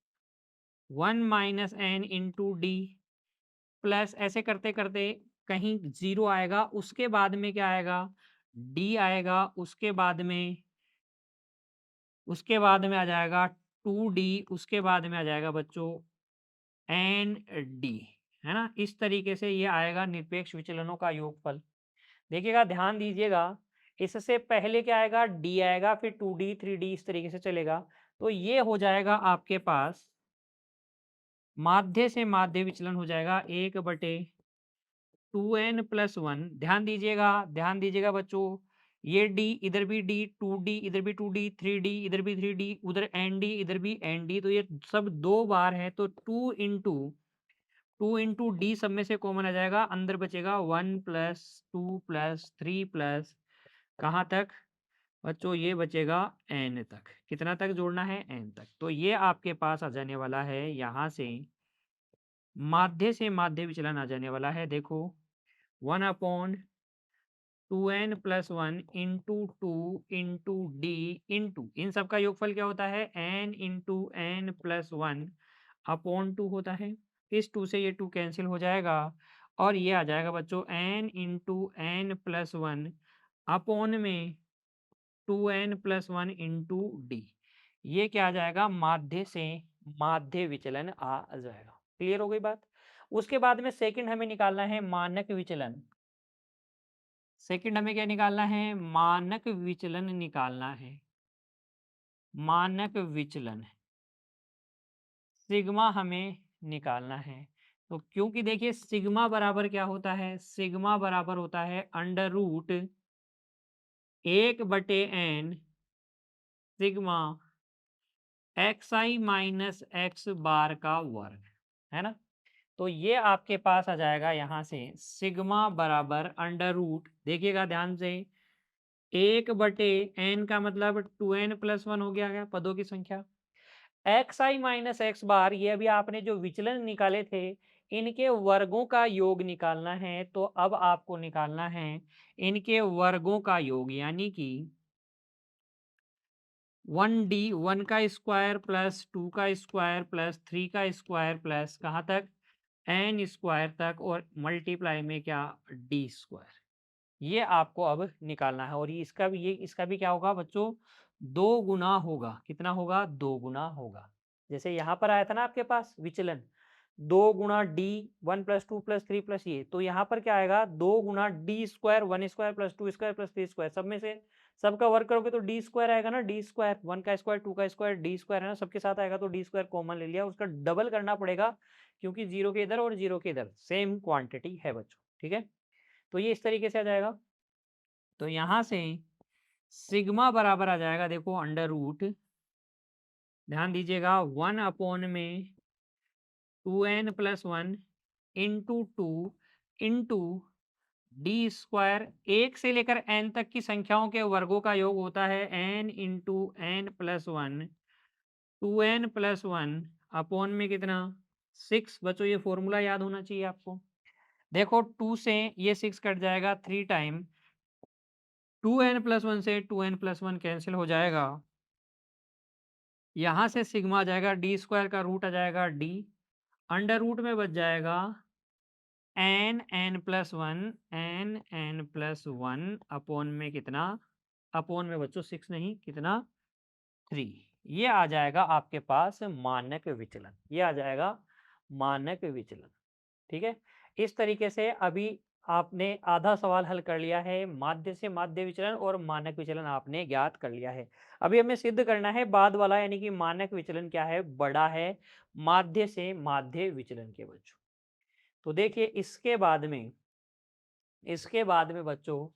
1 - n × d plus ऐसे करते करते कहीं 0 आएगा, उसके बाद में क्या आएगा? d आएगा, उसके बाद में आ जाएगा 2d, उसके बाद में आ जाएगा बच्चों n_d, है ना। इस तरीके से ये आएगा निरपेक्ष विचलनों का योगफल। देखिएगा ध्यान दीजिएगा, इससे पहले क्या आएगा? d आएगा, फिर 2d 3d इस तरीके से चलेगा। तो ये हो जाएगा आपके पास माध्य से माध्य विचलन हो जाएगा 1/2n+1। ध्यान दीजिएगा बच्चों, ये d इधर भी d, 2d इधर भी 2d, 3d इधर भी 3d, उधर n_d इधर भी n_d, तो ये सब 2 बार है तो 2 × d सब में से कॉमन आ जाएगा, अंदर बचेगा 1 + 2 + 3 प्लस कहाँ तक बच्चों? ये बचेगा n तक। कितना तक जोड़ना है? n तक। तो ये आपके पास आ जाने वाला है, यहाँ से माध्य से माध्य विचलन आ जाने वाला है। देखो 1/2n+1 into 2 into d into इन सब का योगफल क्या होता है? n × n+1 अपॉन 2 होता है। इस 2 से ये 2 कैंसिल हो जाएगा और ये आ जाएगा बच्चों n × n+1 अपॉन में 2n+1 इंटू डी। ये क्या आ जाएगा? माध्य से माध्य विचलन आ जाएगा। क्लियर हो गई बात। उसके बाद में सेकंड हमें निकालना है मानक विचलन। सेकंड हमें क्या निकालना है? मानक विचलन निकालना है। मानक विचलन सिग्मा हमें निकालना है। तो क्योंकि देखिए सिग्मा बराबर क्या होता है? सिग्मा बराबर होता है √1/n सिग्मा xi - x बार का वर्ग, है ना। तो ये आपके पास आ जाएगा यहाँ से सिग्मा बराबर अंडर रूट, देखिएगा ध्यान से, 1/n का मतलब 2n+1 हो गया पदों की संख्या। xi माइनस एक्स बार, ये अभी आपने जो विचलन निकाले थे इनके वर्गों का योग निकालना है। तो अब आपको निकालना है इनके वर्गों का योग, यानी कि 1d 1 का स्क्वायर प्लस 2 का स्क्वायर प्लस 3 का स्क्वायर प्लस कहाँ तक n स्क्वायर तक, और मल्टीप्लाई में क्या d स्क्वायर। ये आपको अब निकालना है। और ये इसका भी क्या होगा बच्चों, 2 गुना होगा। कितना होगा, 2 गुना होगा। जैसे यहाँ पर आया था ना आपके पास विचलन 2 गुना डी 1+2+3+ ये, तो यहाँ पर क्या आएगा 2 गुना d square 1 square plus 2 square plus 3 square, सब में से सबका वर्ग करोगे तो डी स्क्वायर आएगा ना, डी स्क्वायर 1 का स्क्वायर 2 का स्क्वायर डी स्क्वायर है ना, सबके साथ आएगा तो डी स्क्वायर कॉमन ले लिया, उसका डबल करना पड़ेगा क्योंकि 0 के इधर और 0 के इधर सेम क्वांटिटी है बच्चों। ठीक है, तो ये इस तरीके से आ जाएगा। तो यहाँ से सिग्मा बराबर आ जाएगा, देखो अंडर रूट, ध्यान दीजिएगा 1 में 2n+1 into 2 into D square, 1 से लेकर n तक की संख्याओं के वर्गों का योग होता है n into n+1, 2n+1 upon में कितना 6। बच्चों ये फॉर्मूला याद होना चाहिए आपको। देखो 2 से ये 6 कट जाएगा 3 टाइम, 2n+1 से 2n+1 कैंसिल हो जाएगा, यहाँ से सिग्मा आ जाएगा, डी स्क्वायर का रूट आ जाएगा डी, अंडर रूट में बच जाएगा n+1 अपॉन में कितना, अपॉन में बच्चों 6 नहीं कितना 3। ये आ जाएगा आपके पास मानक विचलन, ये आ जाएगा मानक विचलन। ठीक है, इस तरीके से अभी आपने आधा सवाल हल कर लिया है, माध्य से माध्य विचलन और मानक विचलन आपने ज्ञात कर लिया है। अभी हमें सिद्ध करना है बाद वाला, यानी कि मानक विचलन क्या है, बड़ा है माध्य से माध्य विचलन के बच्चों। तो देखिए इसके बाद में बच्चों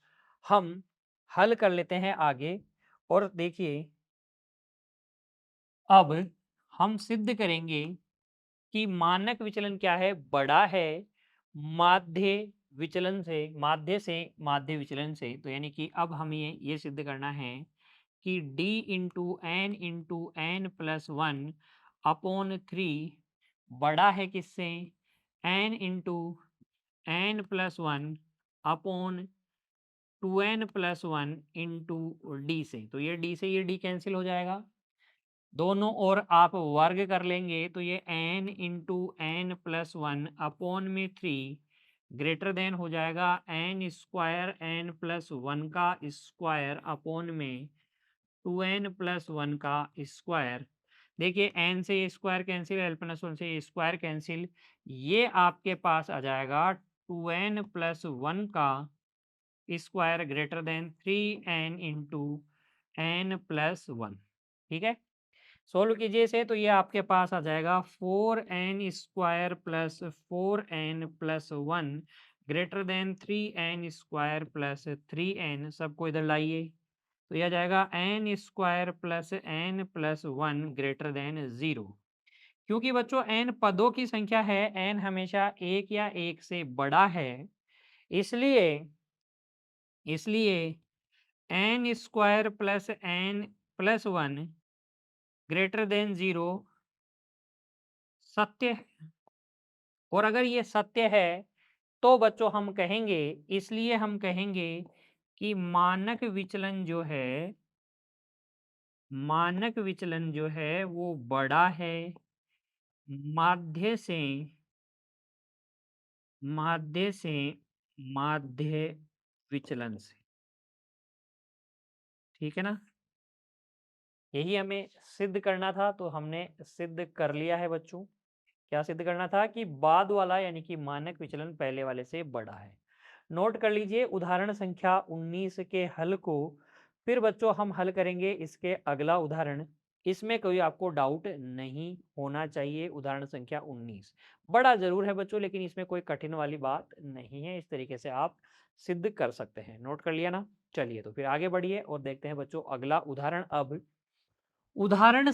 हम हल कर लेते हैं आगे। और देखिए अब हम सिद्ध करेंगे कि मानक विचलन क्या है, बड़ा है माध्य विचलन से, माध्य विचलन से। तो यानी कि अब हमें ये सिद्ध करना है कि d into n plus 1 upon 3 बड़ा है किससे, n into n plus 1 upon 2n+1 into D से। तो ये डी से ये डी कैंसिल हो जाएगा, दोनों ओर आप वर्ग कर लेंगे तो ये n इंटू n+1 अपॉन में 3 ग्रेटर देन हो जाएगा n स्क्वायर n+1 का स्क्वायर अपॉन में 2n+1 का स्क्वायर। देखिए n से ये स्क्वायर कैंसिल, l+1 से ये स्क्वायर कैंसिल, ये आपके पास आ जाएगा 2n+1 का square greater then 3n into n+1। ठीक है, सोल्व कीजिए इसे तो ये आपके पास आ जाएगा 4n square plus 4n+1 greater than 3n square plus 3n, सबको इधर लाइए तो यह आ जाएगा n square plus n+1 greater than 0। क्योंकि बच्चों n पदों की संख्या है, n हमेशा 1 या 1 से बड़ा है, इसलिए इसलिए n square plus n+1 greater than 0 सत्य है। और अगर ये सत्य है तो बच्चों हम कहेंगे, इसलिए हम कहेंगे कि मानक विचलन जो है वो बड़ा है माध्य से माध्य विचलन से। ठीक है ना, यही हमें सिद्ध करना था तो हमने सिद्ध कर लिया है बच्चों। क्या सिद्ध करना था कि बाद वाला यानी कि मानक विचलन पहले वाले से बड़ा है। नोट कर लीजिए उदाहरण संख्या 19 के हल को, फिर बच्चों हम हल करेंगे इसके अगला उदाहरण। इसमें कोई आपको डाउट नहीं होना चाहिए। उदाहरण संख्या 19 बड़ा जरूर है बच्चों, लेकिन इसमें कोई कठिन वाली बात नहीं है, इस तरीके से आप सिद्ध कर सकते हैं। नोट कर लिया ना, चलिए तो फिर आगे बढ़िए और देखते हैं बच्चों अगला उदाहरण। अब उदाहरण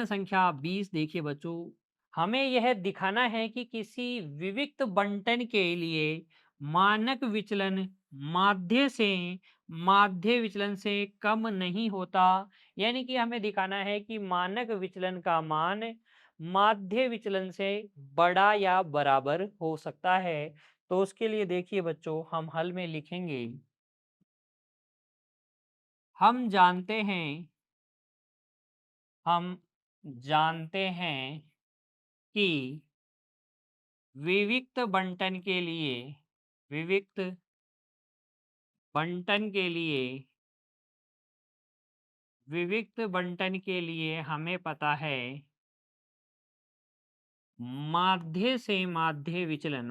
संख्या 20 देखिए बच्चों, हमें यह दिखाना है कि किसी विविक्त बंटन के लिए मानक विचलन माध्य से माध्य विचलन से कम नहीं होता। यानी कि हमें दिखाना है कि मानक विचलन का मान माध्य विचलन से बड़ा या बराबर हो सकता है। तो उसके लिए देखिए बच्चों, हम हल में लिखेंगे, हम जानते हैं हम जानते हैं कि विविक्त बंटन के लिए विविक्त बंटन के लिए विविक्त बंटन के लिए हमें पता है माध्य से माध्य विचलन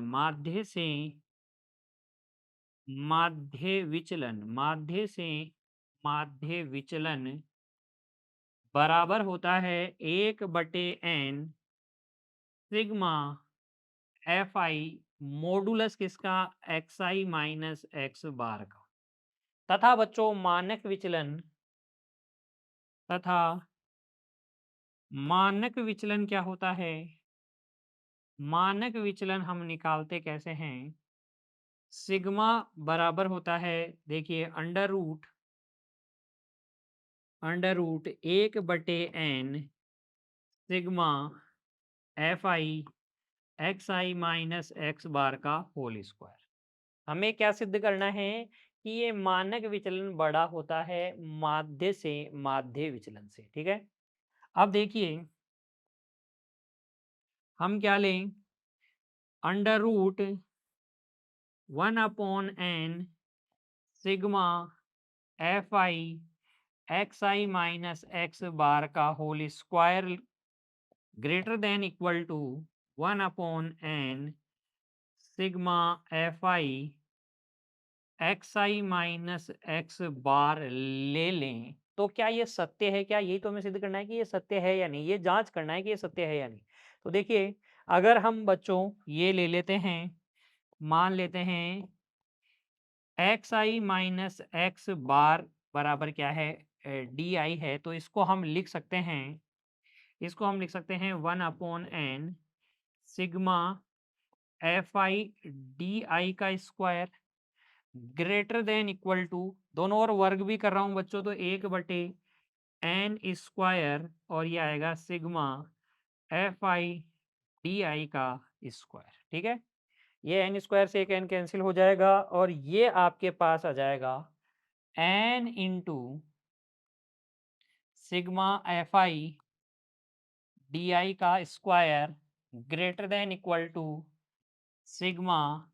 बराबर होता है 1/n sigma F I modulus किसका, एक्स आई माइनस एक्स बार का। तथा बच्चों तथा मानक विचलन क्या होता है? मानक विचलन हम निकालते कैसे हैं? सिग्मा बराबर होता है, देखिए under root 1/n sigma F I x I minus x bar का होल स्क्वायर। हमें क्या सिद्ध करना है कि ये मानक विचलन बड़ा होता है माध्य से माध्य विचलन से। ठीक है, अब देखिए हम क्या लें, under root 1/n sigma F I x I minus x bar का whole square greater than equal to 1/n sigma F I x I minus x bar ले लें। तो क्या ये सत्य है? क्या यही तो हमें सिद्ध करना है कि ये सत्य है या नहीं, ये जांच करना है कि ये सत्य है या नहीं। तो देखिए, अगर हम बच्चों ये ले लेते हैं, मान लेते हैं एक्स आई माइनस एक्स बार बराबर क्या है, डी आई है, तो इसको हम लिख सकते हैं 1/n sigma F i d i का square greater than equal to, दोनों ओर वर्ग भी कर रहा हूं बच्चों, तो 1/n स्क्वायर और ये आएगा sigma F i d i का स्क्वायर। ठीक है, ये n स्क्वायर से एक n कैंसिल हो जाएगा और ये आपके पास आ जाएगा n into sigma F i d i का square greater than equal to sigma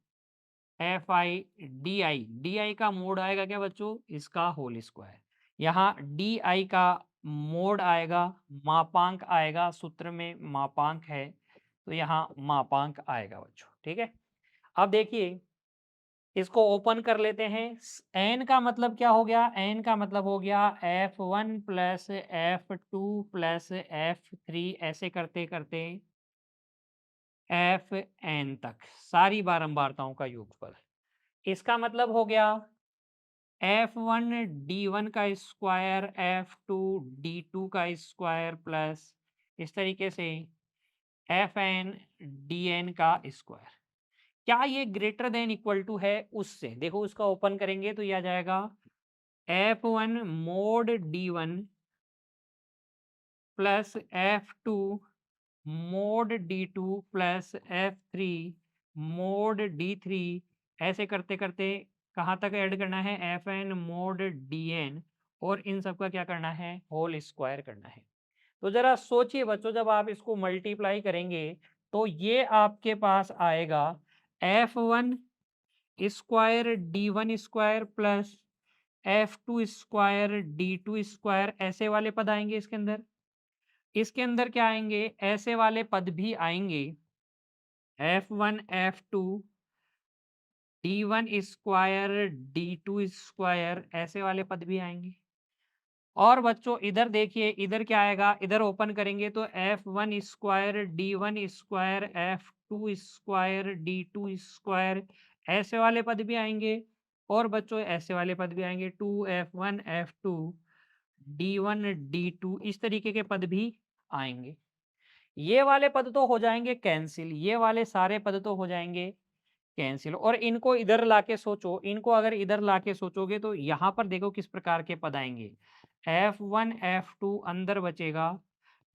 F i d i का मोड आएगा क्या बच्चों, इसका होल स्क्वायर। यहाँ डी आई का मोड आएगा, मापांक आएगा, सूत्र में मापांक है तो यहाँ मापांक आएगा बच्चों। ठीक है, अब देखिए इसको ओपन कर लेते हैं। एन का मतलब क्या हो गया, एन का मतलब हो गया F1 plus F2 plus F3 ऐसे करते करते Fn तक सारी बारंबारताओं का योगफल। इसका मतलब हो गया F1 D1 का स्क्वायर F2 D2 का स्क्वायर प्लस इस तरीके से Fn Dn का स्क्वायर। क्या ये ग्रेटर देन इक्वल टू है उससे? देखो उसका ओपन करेंगे तो ये आ जाएगा F1 mode D1 plus F2 mode D2 plus F3 mode D3 ऐसे करते करते कहाँ तक ऐड करना है, Fn मोड Dn और इन सब का क्या करना है, होल स्क्वायर करना है। तो जरा सोचिए बच्चों, जब आप इसको मल्टीप्लाई करेंगे तो ये आपके पास आएगा F1 square D1 square plus F2 square D2 square ऐसे वाले पद आएंगे इसके अंदर। इसके अंदर क्या आएंगे, ऐसे वाले पद भी आएंगे F1 F2 D1 square D2 square ऐसे वाले पद भी आएंगे। और बच्चों इधर देखिए, इधर क्या आएगा, इधर ओपन करेंगे तो F1 square D1 square F2 square D2 square ऐसे वाले पद भी आएंगे और बच्चों ऐसे वाले पद भी आएंगे 2F1 F2 D1 D2 इस तरीके के पद भी आएंगे। ये वाले पद तो हो जाएँगे कैंसल, ये वाले सारे पद तो हो जाएँगे कैंसल और इनको इधर लाके सोचो, इनको अगर इधर लाके सोचोगे तो यहाँ पर देखो किस प्रकार के पद आएँगे। F1 F2 अंदर बचेगा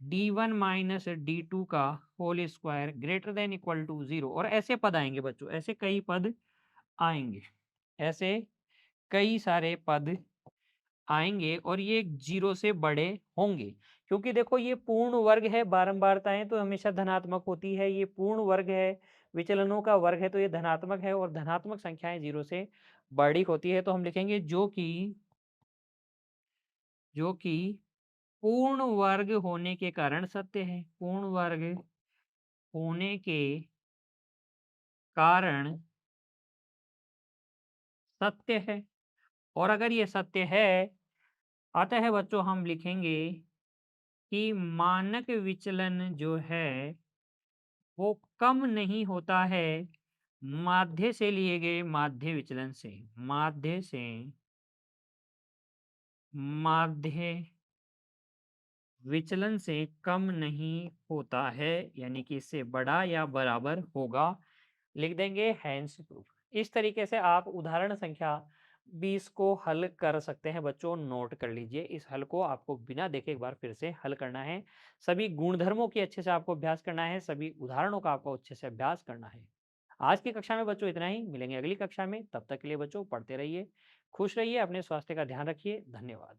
D1 माइनस D2 का whole square greater than equal to 0 और ऐसे पद आएँगे बच्चों, ऐसे कई पद आएँगे। ऐसे कई सारे पद आएँगे और ये 0 से बड़े होंगे। क्योंकि देखो ये पूर्ण वर्ग है, बारंबारताएँ तो हमेशा धनात्मक होती है, ये पूर्ण वर्ग है, विचलनों का वर्ग है तो ये धनात्मक है और धनात्मक संख्याएँ 0 से बड़ी होती है। तो हम लिखेंगे जो कि पूर्ण वर्ग होने के कारण सत्य है। पूर्ण वर्ग होने के कारण सत्य है और अगर ये सत्य है, अतः बच्चों हम लिखेंगे कि मानक विचलन जो है वो कम नहीं होता है माध्य से लिए गए माध्य विचलन से। माध्य विचलन से कम नहीं होता है, यानी कि इससे बड़ा या बराबर होगा। लिख देंगे हैंस प्रूफ। इस तरीके से आप उदाहरण संख्या 20 को हल कर सकते हैं बच्चों, नोट कर लीजिए। इस हल को आपको बिना देखे एक बार फिर से हल करना है। सभी गुणधर्मों की अच्छे से आपको अभ्यास करना है, सभी उदाहरणों का आपको अच्छे से अभ्यास करना है। आज की कक्षा में बच्चों इतना ही, मिलेंगे अगली कक्षा में। तब तक के लिए बच्चों पढ़ते रहिए, खुश रहिए, अपने स्वास्थ्य का ध्यान रखिए। धन्यवाद।